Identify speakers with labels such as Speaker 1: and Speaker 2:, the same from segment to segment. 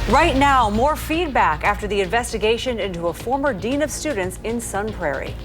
Speaker 1: Right now, more feedback after the investigation into a former dean of students in Sun Prairie.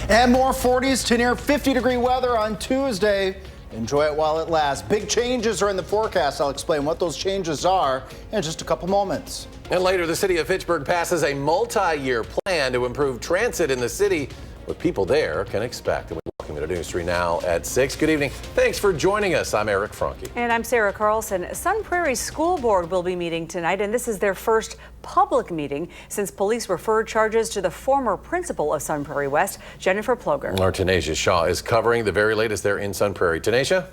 Speaker 2: And more 40s to near 50-degree weather on Tuesday. Enjoy it while it lasts. Big changes are in the forecast. I'll explain what those changes are in just a couple moments.
Speaker 3: And later, the city of Fitchburg passes a multi-year plan to improve transit in the city. What people there can expect. And we welcome you to News 3 now at 6. Good evening. Thanks for joining us. I'm Eric Franke.
Speaker 1: And I'm Sarah Carlson. Sun Prairie School Board will be meeting tonight, and this is their first public meeting since police referred charges to the former principal of Sun Prairie West, Jennifer Ploger.
Speaker 3: Our Tanisha Shaw is covering the very latest there in Sun Prairie. Tanisha?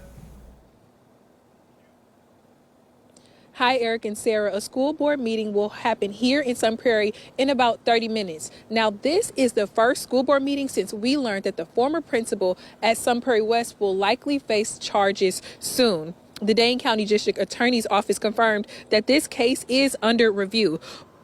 Speaker 4: Hi, Eric and Sarah. A school board meeting will happen here in Sun Prairie in about 30 minutes. Now, this is the first school board meeting since we learned that the former principal at Sun Prairie West will likely face charges soon. The Dane County District Attorney's Office confirmed that this case is under review.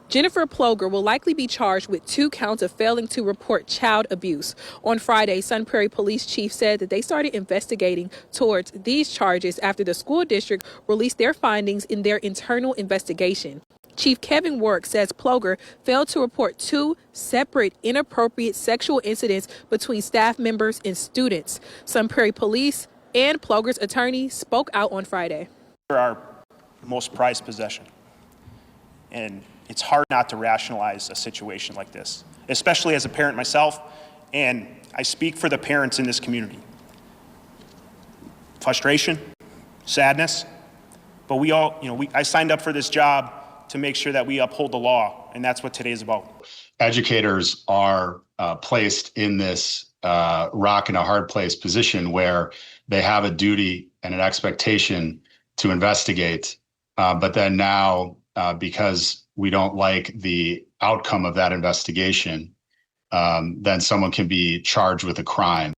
Speaker 4: Jennifer Ploger will likely be charged with 2 counts of failing to report child abuse. On Friday, Sun Prairie Police Chief said that they started investigating towards these charges after the school district released their findings in their internal investigation. Chief Kevin Warwick says Ploger failed to report 2 separate inappropriate sexual incidents between staff members and students. Sun Prairie Police and Ploger's attorney spoke out on Friday.
Speaker 5: They're our most prized possession, and it's hard not to rationalize a situation like this, especially as a parent myself, and I speak for the parents in this community. Frustration, sadness, but we all, I signed up for this job to make sure that we uphold the law, and that's what today is about.
Speaker 6: Educators are placed in this rock and a hard place position where they have a duty and an expectation to investigate, but then now, because we don't like the outcome of that investigation, then someone can be charged with a crime.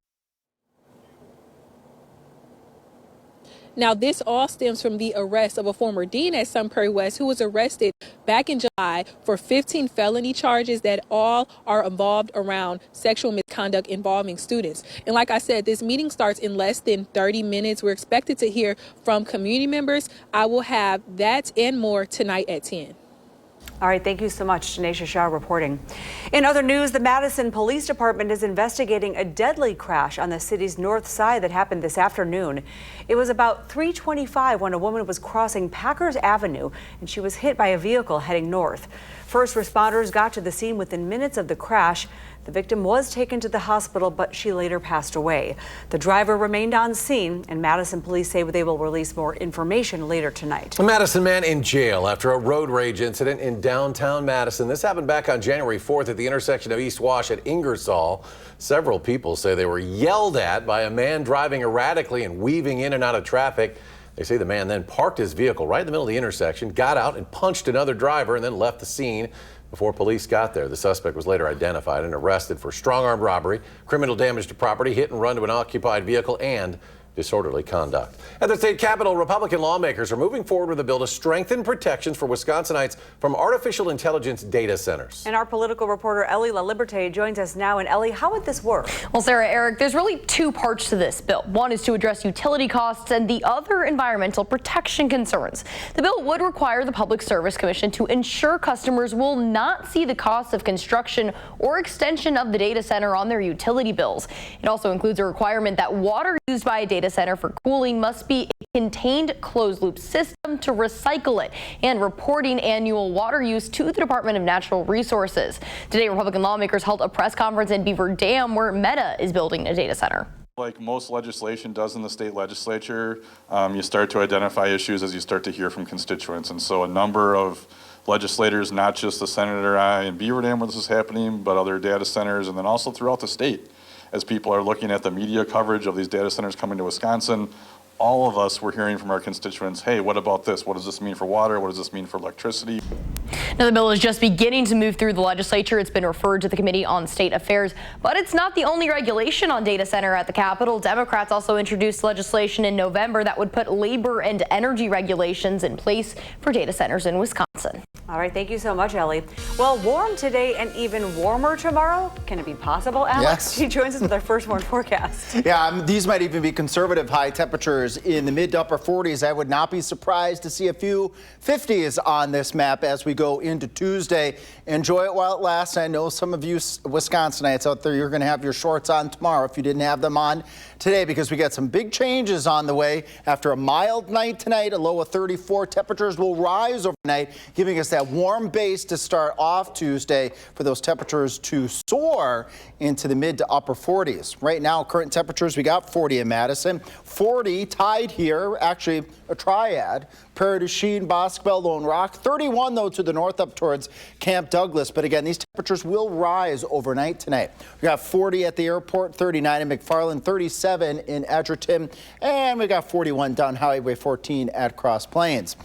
Speaker 4: Now, this all stems from the arrest of a former dean at Sun Prairie West who was arrested back in July for 15 felony charges that all are involved around sexual misconduct involving students. And like I said, this meeting starts in less than 30 minutes. We're expected to hear from community members. I will have that and more tonight at 10.
Speaker 1: All right, thank you so much, Tanisha Shaw reporting. In other news, the Madison Police Department is investigating a deadly crash on the city's north side that happened this afternoon. It was about 3:25 when a woman was crossing Packers Avenue and she was hit by a vehicle heading north. First responders got to the scene within minutes of the crash. The victim was taken to the hospital, but she later passed away. The driver remained on scene, and Madison police say they will release more information later tonight.
Speaker 3: A Madison man in jail after a road rage incident in downtown Madison. This happened back on January 4th at the intersection of East Wash at Ingersoll. Several people say they were yelled at by a man driving erratically and weaving in and out of traffic. They say the man then parked his vehicle right in the middle of the intersection, got out and punched another driver and then left the scene. Before police got there, the suspect was later identified and arrested for strong-arm robbery, criminal damage to property, hit and run to an occupied vehicle, and disorderly conduct. At the state capitol, Republican lawmakers are moving forward with a bill to strengthen protections for Wisconsinites from artificial intelligence data centers.
Speaker 1: And our political reporter Ellie LaLiberte joins us now. And Ellie, how would this work?
Speaker 7: Well, Sarah, Eric, there's really 2 parts to this bill. One is to address utility costs and the other environmental protection concerns. The bill would require the Public Service Commission to ensure customers will not see the cost of construction or extension of the data center on their utility bills. It also includes a requirement that water used by a data center for cooling must be a contained closed-loop system to recycle it, and reporting annual water use to the Department of Natural Resources. Today, Republican lawmakers held a press conference in Beaver Dam where Meta is building a data center.
Speaker 8: Like most legislation does in the state legislature, you start to identify issues as you start to hear from constituents. And so a number of legislators, not just the Senator and I in Beaver Dam where this is happening, but other data centers, and then also throughout the state, as people are looking at the media coverage of these data centers coming to Wisconsin, all of us were hearing from our constituents, hey, what about this? What does this mean for water? What does this mean for electricity?
Speaker 7: Now, the bill is just beginning to move through the legislature. It's been referred to the Committee on State Affairs, but it's not the only regulation on data center at the Capitol. Democrats also introduced legislation in November that would put labor and energy regulations in place for data centers in Wisconsin.
Speaker 1: All right, thank you so much, Ellie. Well, warm today and even warmer tomorrow. Can it be possible, Alex?
Speaker 2: Yes.
Speaker 1: He joins us with our first warm forecast.
Speaker 2: Yeah, these might even be conservative high temperatures in the mid to upper 40s. I would not be surprised to see a few 50s on this map as we go into Tuesday. Enjoy it while it lasts. I know some of you Wisconsinites out there, you're going to have your shorts on tomorrow if you didn't have them on today, because we got some big changes on the way. After a mild night tonight, a low of 34, temperatures will rise overnight, giving us that warm base to start off Tuesday for those temperatures to soar into the mid to upper 40s. Right now, current temperatures, we got 40 in Madison, 40 tied here, actually a triad, Prairie du Chien, Bosqueville, Lone Rock, 31 though to the north up towards Camp Douglas. But again, these temperatures will rise overnight tonight. We got 40 at the airport, 39 in McFarland, 37 in Edgerton, and we got 41 down Highway 14 at Cross Plains.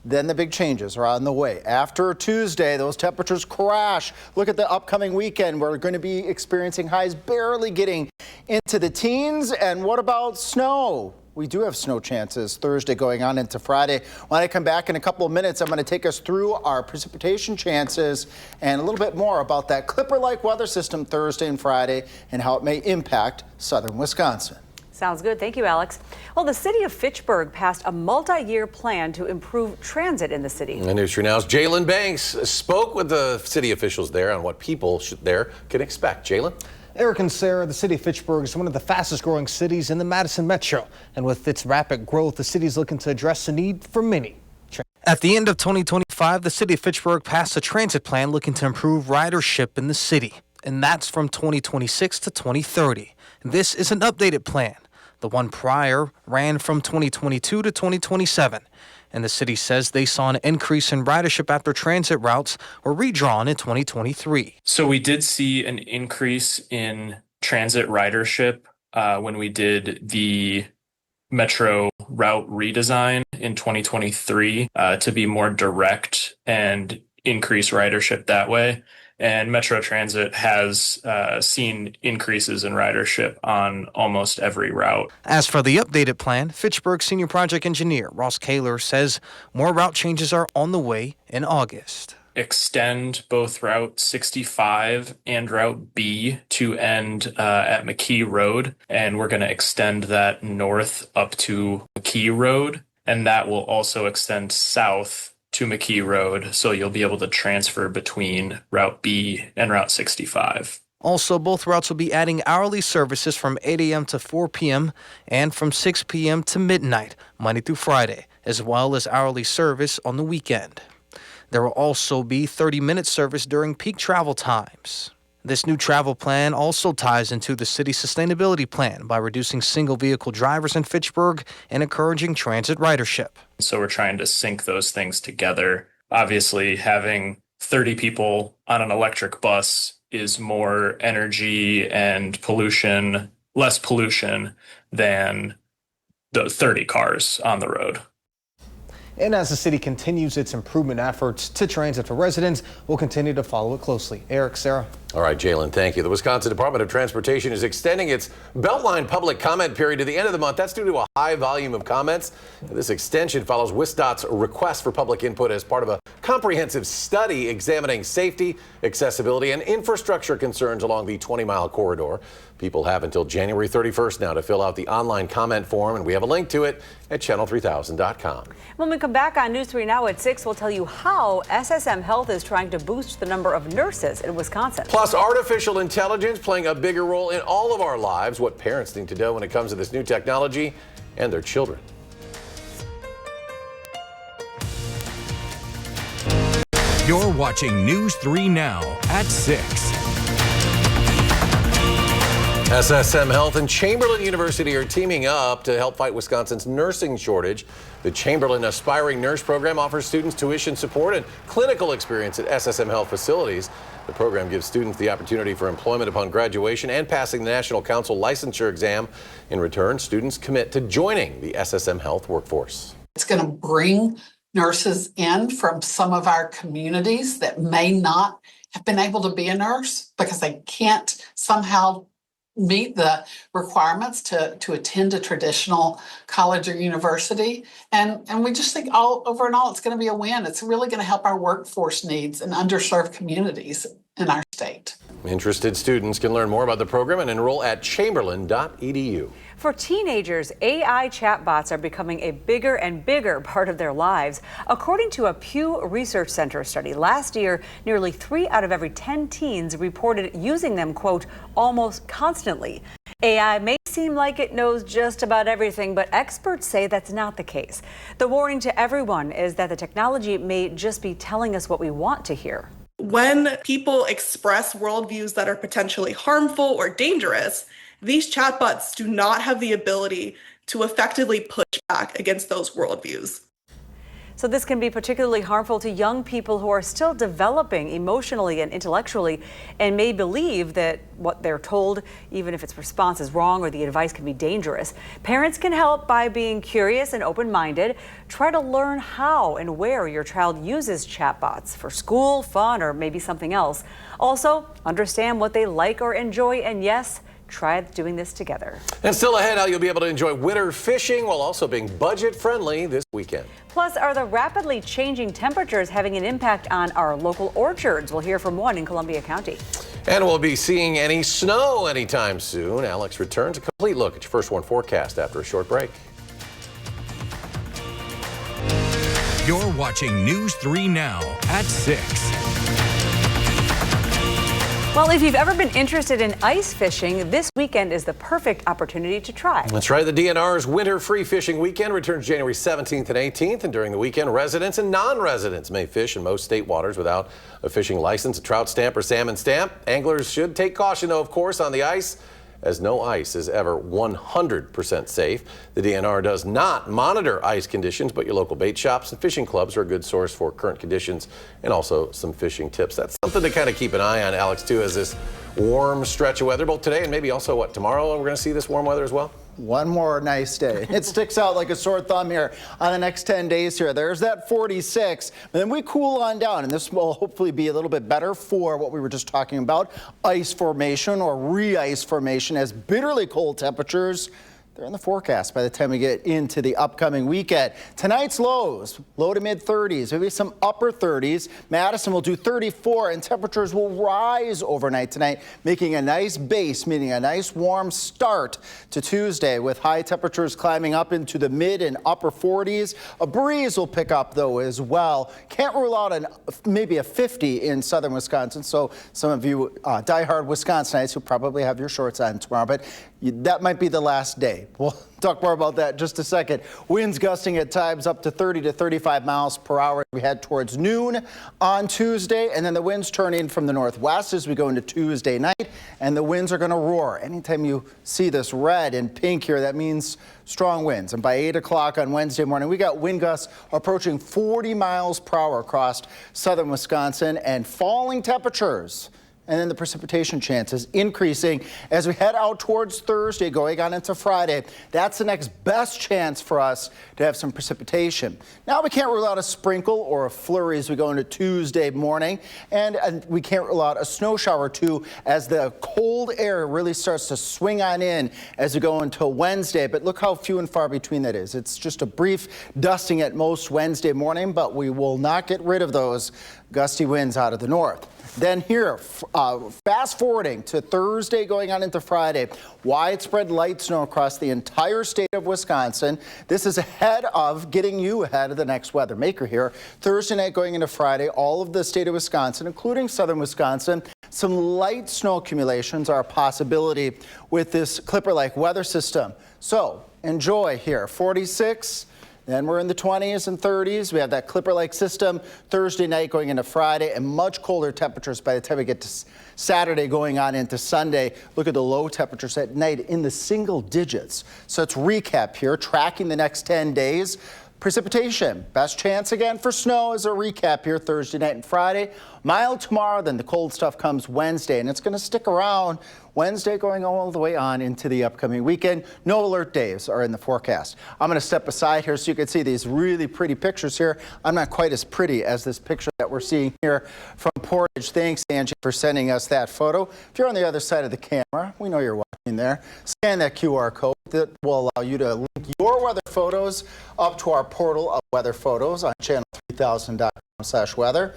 Speaker 2: Then the big changes are on the way. After Tuesday, those temperatures crash. Look at the upcoming weekend. We're going to be experiencing highs barely getting into the teens. And what about snow? We do have snow chances Thursday going on into Friday. When I come back in a couple of minutes, I'm going to take us through our precipitation chances and a little bit more about that Clipper-like weather system Thursday and Friday and how it may impact southern Wisconsin.
Speaker 1: Sounds good. Thank you, Alex. Well, the city of Fitchburg passed a multi-year plan to improve transit in the city.
Speaker 3: And News 3 Now's Jalen Banks spoke with the city officials there on what people there can expect. Jalen?
Speaker 9: Eric and Sarah, the city of Fitchburg is one of the fastest growing cities in the Madison Metro. And with its rapid growth, the city is looking to address the need for many. At the end of 2025, the city of Fitchburg passed a transit plan looking to improve ridership in the city. And that's from 2026 to 2030. This is an updated plan. The one prior ran from 2022 to 2027. And the city says they saw an increase in ridership after transit routes were redrawn in 2023.
Speaker 10: So we did see an increase in transit ridership when we did the Metro route redesign in 2023 to be more direct and increase ridership that way. And Metro Transit has seen increases in ridership on almost every route.
Speaker 9: As for the updated plan, Fitchburg Senior Project Engineer Ross Kaler says more route changes are on the way in August.
Speaker 10: Extend both Route 65 and Route B to end at McKee Road. And we're going to extend that north up to McKee Road. And that will also extend south to McKee Road, so you'll be able to transfer between Route B and Route 65.
Speaker 9: Also, both routes will be adding hourly services from 8 a.m. to 4 p.m. and from 6 p.m. to midnight, Monday through Friday, as well as hourly service on the weekend. There will also be 30-minute service during peak travel times. This new travel plan also ties into the city's sustainability plan by reducing single-vehicle drivers in Fitchburg and encouraging transit ridership.
Speaker 10: So we're trying to sync those things together. Obviously, having 30 people on an electric bus is more energy and pollution, less pollution than the 30 cars on the road.
Speaker 9: And as the city continues its improvement efforts to transit for residents, we'll continue to follow it closely. Eric, Sarah.
Speaker 3: All right, Jalen, thank you. The Wisconsin Department of Transportation is extending its Beltline public comment period to the end of the month. That's due to a high volume of comments. This extension follows WisDOT's request for public input as part of a comprehensive study examining safety, accessibility, and infrastructure concerns along the 20-mile corridor. People have until January 31st now to fill out the online comment form, and we have a link to it at channel3000.com.
Speaker 1: When we come back on News 3 Now at 6, we'll tell you how SSM Health is trying to boost the number of nurses in Wisconsin.
Speaker 3: Plus, artificial intelligence playing a bigger role in all of our lives, what parents need to know when it comes to this new technology and their children.
Speaker 11: You're watching News 3 Now at 6.
Speaker 3: SSM Health and Chamberlain University are teaming up to help fight Wisconsin's nursing shortage. The Chamberlain Aspiring Nurse Program offers students tuition support and clinical experience at SSM Health facilities. The program gives students the opportunity for employment upon graduation and passing the National Council licensure exam. In return, students commit to joining the SSM Health workforce.
Speaker 12: It's going to bring nurses in from some of our communities that may not have been able to be a nurse because they can't somehow meet the requirements to attend a traditional college or university. And we just think over and all, it's going to be a win. It's really going to help our workforce needs in underserved communities in our state.
Speaker 3: Interested students can learn more about the program and enroll at chamberlain.edu.
Speaker 1: For teenagers, AI chatbots are becoming a bigger and bigger part of their lives. According to a Pew Research Center study, last year, nearly 3 out of every 10 teens reported using them, quote, almost constantly. AI may seem like it knows just about everything, but experts say that's not the case. The warning to everyone is that the technology may just be telling us what we want to hear.
Speaker 13: When people express worldviews that are potentially harmful or dangerous, these chatbots do not have the ability to effectively push back against those worldviews.
Speaker 1: So this can be particularly harmful to young people who are still developing emotionally and intellectually and may believe that what they're told, even if its response is wrong or the advice can be dangerous. Parents can help by being curious and open-minded. Try to learn how and where your child uses chatbots for school, fun, or maybe something else. Also, understand what they like or enjoy, and yes, try doing this together.
Speaker 3: And still ahead, how you'll be able to enjoy winter fishing while also being budget friendly this weekend.
Speaker 1: Plus, are the rapidly changing temperatures having an impact on our local orchards? We'll hear from one in Columbia County.
Speaker 3: And we'll be seeing any snow anytime soon. Alex returns. A complete look at your First One forecast after a short break.
Speaker 11: You're watching News 3 Now at 6.
Speaker 1: Well, if you've ever been interested in ice fishing, this weekend is the perfect opportunity to try.
Speaker 3: That's right. The DNR's Winter Free Fishing Weekend returns January 17th and 18th. And during the weekend, residents and non-residents may fish in most state waters without a fishing license, a trout stamp, or salmon stamp. Anglers should take caution, though, of course, on the ice, as no ice is ever 100% safe. The DNR does not monitor ice conditions, but your local bait shops and fishing clubs are a good source for current conditions and also some fishing tips. That's something to kind of keep an eye on, Alex, too, as this warm stretch of weather, both today and maybe also, tomorrow we're going to see this warm weather as well?
Speaker 2: One more nice day. It sticks out like a sore thumb here on the next 10 days here. There's that 46, but then we cool on down, and this will hopefully be a little bit better for what we were just talking about, ice formation or re-ice formation, as bitterly cold temperatures, they're in the forecast by the time we get into the upcoming weekend. Tonight's lows, low to mid 30s, maybe some upper 30s. Madison will do 34, and temperatures will rise overnight tonight, making a nice base, meaning a nice warm start to Tuesday, with high temperatures climbing up into the mid and upper 40s. A breeze will pick up, though, as well. Can't rule out maybe a 50 in southern Wisconsin, so some of you diehard Wisconsinites who probably have your shorts on tomorrow, but that might be the last day. We'll talk more about that in just a second. Winds gusting at times up to 30 to 35 miles per hour as we head towards noon on Tuesday, and then the winds turn in from the northwest as we go into Tuesday night, and the winds are going to roar. Anytime you see this red and pink here, that means strong winds. And by 8 o'clock on Wednesday morning, we got wind gusts approaching 40 miles per hour across southern Wisconsin and falling temperatures. And then the precipitation chances increasing as we head out towards Thursday, going on into Friday. That's the next best chance for us to have some precipitation. Now we can't rule out a sprinkle or a flurry as we go into Tuesday morning, and we can't rule out a snow shower or two as the cold air really starts to swing on in as we go into Wednesday. But look how few and far between that is. It's just a brief dusting at most Wednesday morning, but we will not get rid of those gusty winds out of the north. Then here, fast forwarding to Thursday going on into Friday, widespread light snow across the entire state of Wisconsin. This is ahead of getting you ahead of the next weather maker here. Thursday night going into Friday, all of the state of Wisconsin, including southern Wisconsin, some light snow accumulations are a possibility with this Clipper-like weather system. So enjoy here, 46. Then we're in the 20s and 30s. We have that Clipper-like system Thursday night going into Friday, and much colder temperatures by the time we get to Saturday going on into Sunday. Look at the low temperatures at night in the single digits. So let's recap here, tracking the next 10 days. Precipitation, best chance again for snow as a recap here Thursday night and Friday. Mild tomorrow, then the cold stuff comes Wednesday, and it's going to stick around Wednesday going all the way on into the upcoming weekend. No alert days are in the forecast. I'm going to step aside here so you can see these really pretty pictures here. I'm not quite as pretty as this picture that we're seeing here from Portage. Thanks, Angie, for sending us that photo. If you're on the other side of the camera, we know you're watching there. Scan that QR code that will allow you to link your weather photos up to our portal of weather photos on channel3000.com/weather.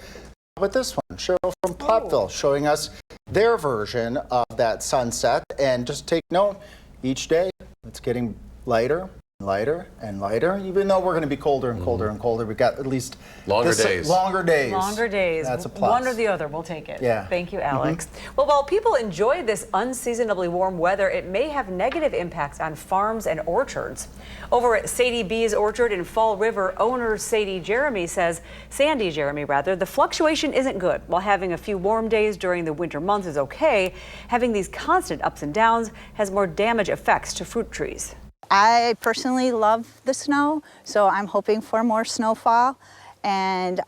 Speaker 2: But this one, Cheryl from Platteville, showing us their version of that sunset. And just take note, each day it's getting lighter, lighter, and lighter. Even though we're going to be colder and colder and colder, we've got at least
Speaker 3: longer days.
Speaker 2: Longer days.
Speaker 1: Longer days.
Speaker 2: That's a plus.
Speaker 1: One or the other, we'll take it.
Speaker 2: Yeah.
Speaker 1: Thank you, Alex. Well, while people enjoy this unseasonably warm weather, it may have negative impacts on farms and orchards. Over at Sadie B's Orchard in Fall River, owner Sandy Jeremy, the fluctuation isn't good. While having a few warm days during the winter months is okay, having these constant ups and downs has more damage effects to fruit trees.
Speaker 14: I personally love the snow, so I'm hoping for more snowfall and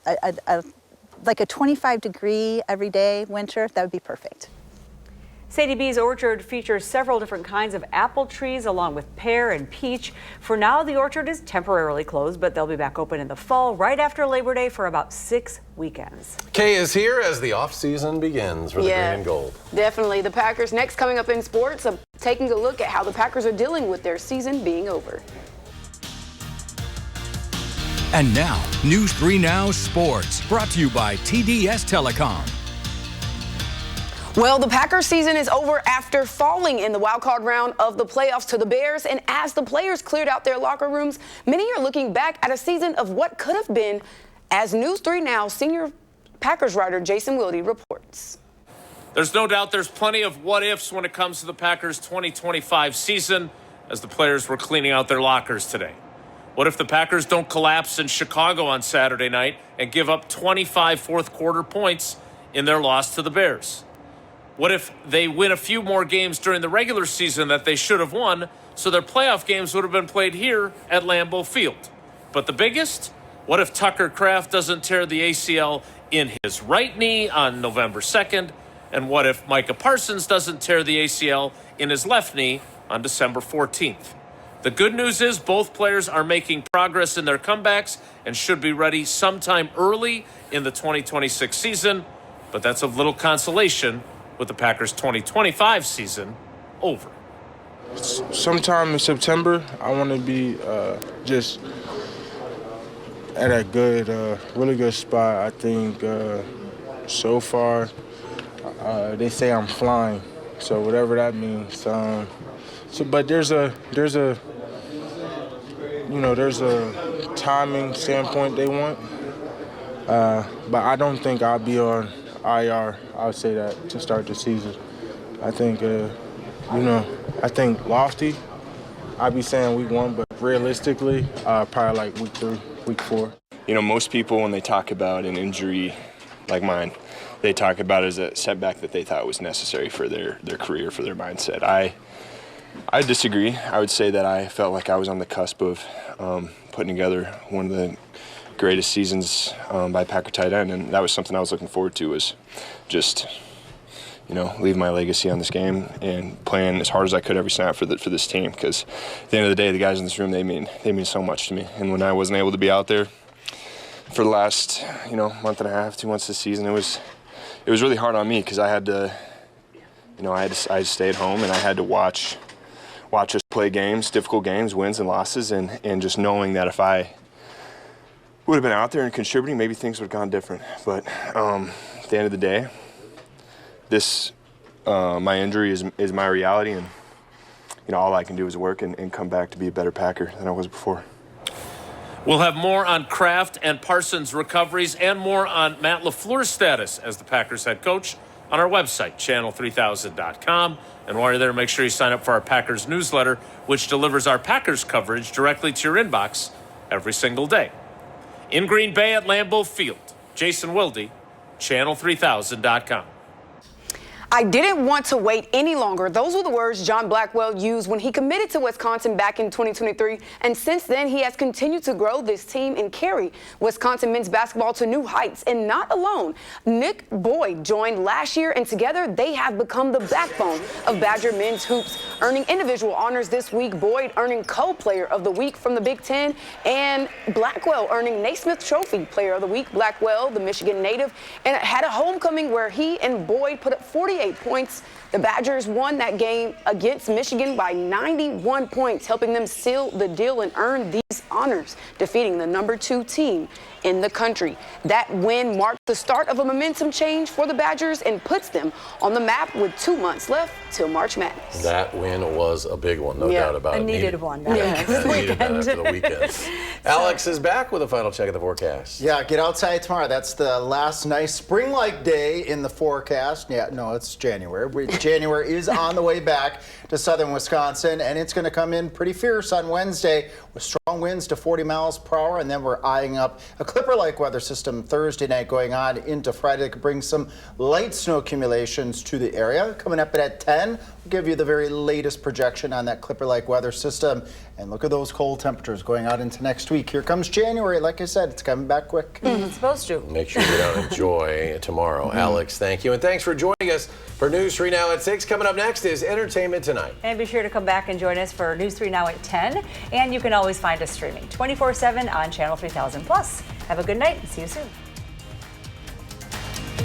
Speaker 14: like a 25-degree every day winter, that would be perfect.
Speaker 1: Sadie B's Orchard features several different kinds of apple trees along with pear and peach. For now, the orchard is temporarily closed, but they'll be back open in the fall right after Labor Day for about 6 weekends.
Speaker 3: Kay is here as the off-season begins for the green and gold.
Speaker 15: Definitely. The Packers next coming up in sports, taking a look at how the Packers are dealing with their season being over.
Speaker 11: And now, News 3 Now Sports, brought to you by TDS Telecom.
Speaker 15: Well, the Packers season is over after falling in the wildcard round of the playoffs to the Bears. And as the players cleared out their locker rooms, many are looking back at a season of what could have been, as News 3 Now senior Packers writer Jason Wilde reports.
Speaker 16: There's no doubt there's plenty of what-ifs when it comes to the Packers' 2025 season as the players were cleaning out their lockers today. What if the Packers don't collapse in Chicago on Saturday night and give up 25 fourth-quarter points in their loss to the Bears? What if they win a few more games during the regular season that they should have won, so their playoff games would have been played here at Lambeau Field? But the biggest? What if Tucker Kraft doesn't tear the ACL in his right knee on November 2nd? And what if Micah Parsons doesn't tear the ACL in his left knee on December 14th? The good news is both players are making progress in their comebacks and should be ready sometime early in the 2026 season, but that's of little consolation with the Packers' 2025 season over.
Speaker 17: Sometime in September, I want to be just at a good, really good spot. I think so far, they say I'm flying, so whatever that means. But there's a timing standpoint they want, but I don't think I'll be on IR. I would say that to start the season. I think, I think lofty, I'd be saying week 1, but realistically, probably like week 3, week 4.
Speaker 18: Most people, when they talk about an injury like mine, they talk about it as a setback that they thought was necessary for their career, for their mindset. I disagree. I would say that I felt like I was on the cusp of putting together one of the greatest seasons by Packer tight end, and that was something I was looking forward to, was just, leave my legacy on this game and playing as hard as I could every snap for this team, because at the end of the day, the guys in this room, they mean so much to me. And when I wasn't able to be out there for the last, month and a half, 2 months this season, it was really hard on me, because I had to, I had to stay at home and I had to watch us play games, difficult games, wins and losses, and just knowing that if I would have been out there and contributing, maybe things would have gone different. But at the end of the day, my injury is my reality, and all I can do is work and come back to be a better Packer than I was before.
Speaker 16: We'll have more on Kraft and Parsons' recoveries and more on Matt LaFleur's status as the Packers head coach on our website, channel3000.com. And while you're there, make sure you sign up for our Packers newsletter, which delivers our Packers coverage directly to your inbox every single day. In Green Bay at Lambeau Field, Jason Wilde, channel3000.com.
Speaker 15: I didn't want to wait any longer. Those were the words John Blackwell used when he committed to Wisconsin back in 2023. And since then, he has continued to grow this team and carry Wisconsin men's basketball to new heights. And not alone. Nick Boyd joined last year, and together they have become the backbone of Badger men's hoops, earning individual honors this week. Boyd earning co-player of the week from the Big Ten, and Blackwell earning Naismith Trophy Player of the Week. Blackwell, the Michigan native, and had a homecoming where he and Boyd put up 48 points. The Badgers won that game against Michigan by 91 points, helping them seal the deal and earn these honors, defeating the number 2 team in the country. That win marked the start of a momentum change for the Badgers and puts them on the map with 2 months left till March Madness.
Speaker 3: That win was a big one, no doubt about it.
Speaker 1: A needed one.
Speaker 3: Needed that after the weekend. Alex is back with a final check of the forecast.
Speaker 2: Yeah, get outside tomorrow. That's the last nice spring-like day in the forecast. Yeah, no, it's January. January is on the way back to southern Wisconsin, and it's going to come in pretty fierce on Wednesday with strong winds to 40 miles per hour, and then we're eyeing up a Clipper-like weather system Thursday night going on into Friday. It could bring some light snow accumulations to the area. Coming up at 10, we'll give you the very latest projection on that Clipper-like weather system. And look at those cold temperatures going out into next week. Here comes January. Like I said, it's coming back quick.
Speaker 1: It's supposed to.
Speaker 3: Make sure you get out and enjoy tomorrow. Alex, thank you. And thanks for joining us for News 3 Now at 6. Coming up next is Entertainment Tonight.
Speaker 1: And be sure to come back and join us for News 3 Now at 10. And you can always find us streaming 24/7 on Channel 3000 Plus. Have a good night and see you soon.